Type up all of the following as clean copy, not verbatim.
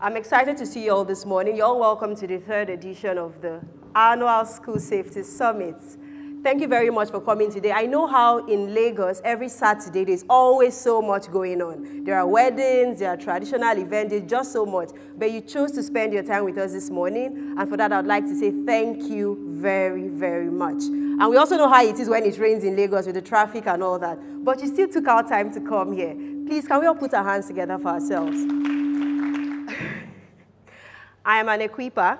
I'm excited to see you all this morning. You're all welcome to the third edition of the annual School Safety Summit. Thank you very much for coming today. I know how in Lagos, every Saturday, there's always so much going on. There are weddings, there are traditional events, there's just so much. But you chose to spend your time with us this morning, and for that, I'd like to say thank you very, very much. And we also know how it is when it rains in Lagos with the traffic and all that. But you still took our time to come here. Please, can we all put our hands together for ourselves? I am an equiper.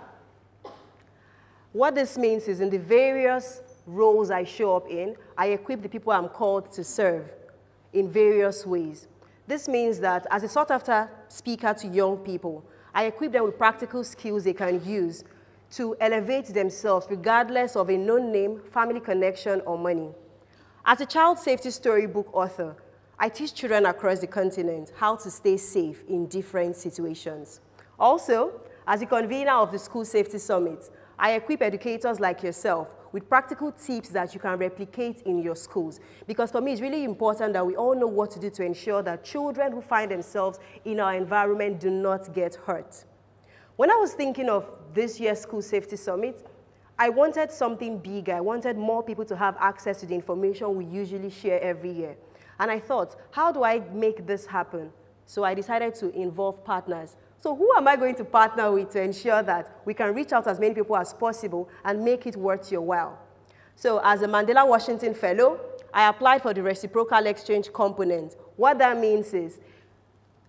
What this means is in the various roles I show up in, I equip the people I'm called to serve in various ways. This means that as a sought-after speaker to young people, I equip them with practical skills they can use to elevate themselves regardless of a known name, family connection, or money. As a child safety storybook author, I teach children across the continent how to stay safe in different situations. Also, as the convener of the School Safety Summit, I equip educators like yourself with practical tips that you can replicate in your schools. Because for me, it's really important that we all know what to do to ensure that children who find themselves in our environment do not get hurt. When I was thinking of this year's School Safety Summit, I wanted something bigger. I wanted more people to have access to the information we usually share every year. And I thought, how do I make this happen? So I decided to involve partners. So who am I going to partner with to ensure that we can reach out to as many people as possible and make it worth your while? So as a Mandela Washington Fellow, I applied for the reciprocal exchange component. What that means is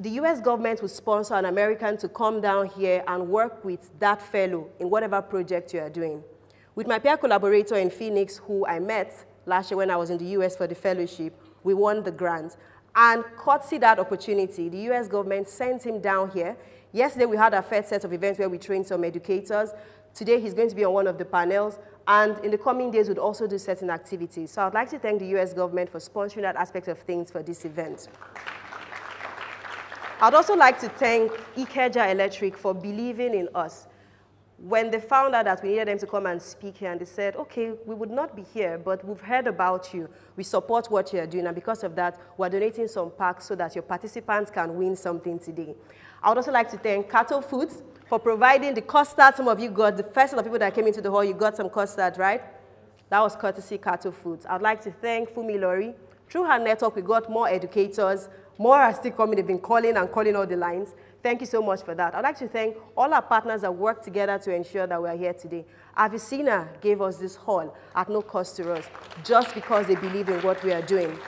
the US government will sponsor an American to come down here and work with that fellow in whatever project you are doing. With my peer collaborator in Phoenix, who I met last year when I was in the US for the fellowship, we won the grant. And courtesy that opportunity, the US government sent him down here. Yesterday, we had our first set of events where we trained some educators. Today, he's going to be on one of the panels. And in the coming days, we'll also do certain activities. So I'd like to thank the US government for sponsoring that aspect of things for this event. I'd also like to thank Ikeja Electric for believing in us. When they found out that we needed them to come and speak here, and they said, okay, we would not be here, but we've heard about you. We support what you're doing, and because of that, we're donating some packs so that your participants can win something today. I would also like to thank Cattle Foods for providing the custard. Some of you got, the first set of people that came into the hall, you got some custard, right? That was courtesy Cattle Foods. I'd like to thank Fumi Lori. Through her network, we got more educators. More are still coming. They've been calling and calling all the lines. Thank you so much for that. I'd like to thank all our partners that work together to ensure that we're here today. Avicenna gave us this hall at no cost to us, just because they believe in what we are doing.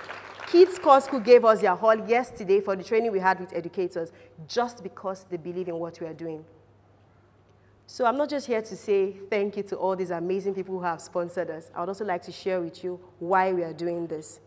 Kids Core School gave us their hall yesterday for the training we had with educators, just because they believe in what we are doing. So I'm not just here to say thank you to all these amazing people who have sponsored us. I would also like to share with you why we are doing this.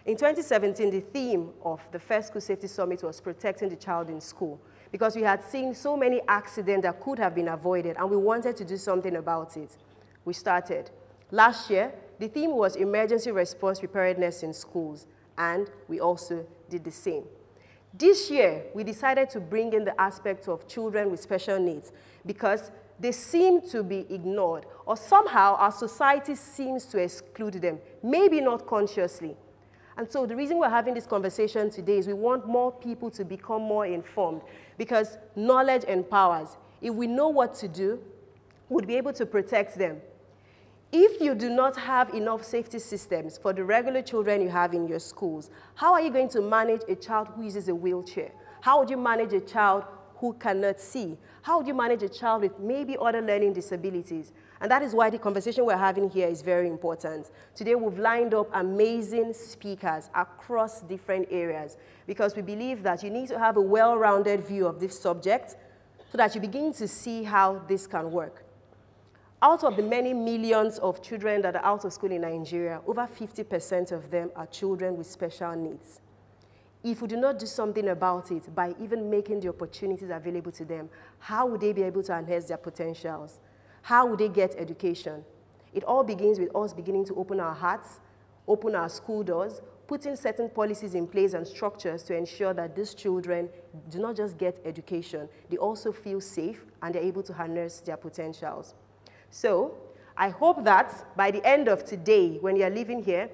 In 2017, the theme of the first School Safety Summit was protecting the child in school, because we had seen so many accidents that could have been avoided, and we wanted to do something about it. We started. Last year, the theme was emergency response preparedness in schools, and we also did the same. This year, we decided to bring in the aspect of children with special needs, because they seem to be ignored, or somehow our society seems to exclude them, maybe not consciously. And so the reason we're having this conversation today is we want more people to become more informed, because knowledge empowers. If we know what to do, we'll be able to protect them. If you do not have enough safety systems for the regular children you have in your schools, how are you going to manage a child who uses a wheelchair? How would you manage a child who cannot see? How would you manage a child with maybe other learning disabilities? And that is why the conversation we're having here is very important. Today, we've lined up amazing speakers across different areas, because we believe that you need to have a well-rounded view of this subject so that you begin to see how this can work. Out of the many millions of children that are out of school in Nigeria, over 50% of them are children with special needs. If we do not do something about it by even making the opportunities available to them, how would they be able to enhance their potentials? How would they get education? It all begins with us beginning to open our hearts, open our school doors, putting certain policies in place and structures to ensure that these children do not just get education, they also feel safe and they're able to harness their potentials. So I hope that by the end of today, when you're leaving here,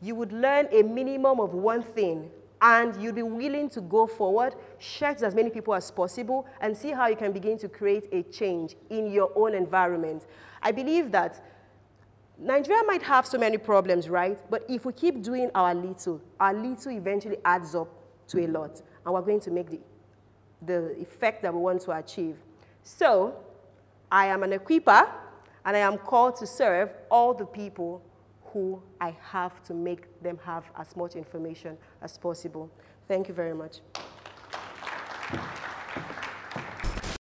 you would learn a minimum of one thing and you'll be willing to go forward, share to as many people as possible, and see how you can begin to create a change in your own environment. I believe that Nigeria might have so many problems, right? But if we keep doing our little eventually adds up to a lot, and we're going to make the effect that we want to achieve. So, I am an equiper, and I am called to serve all the people who I have to make them have as much information as possible. Thank you very much.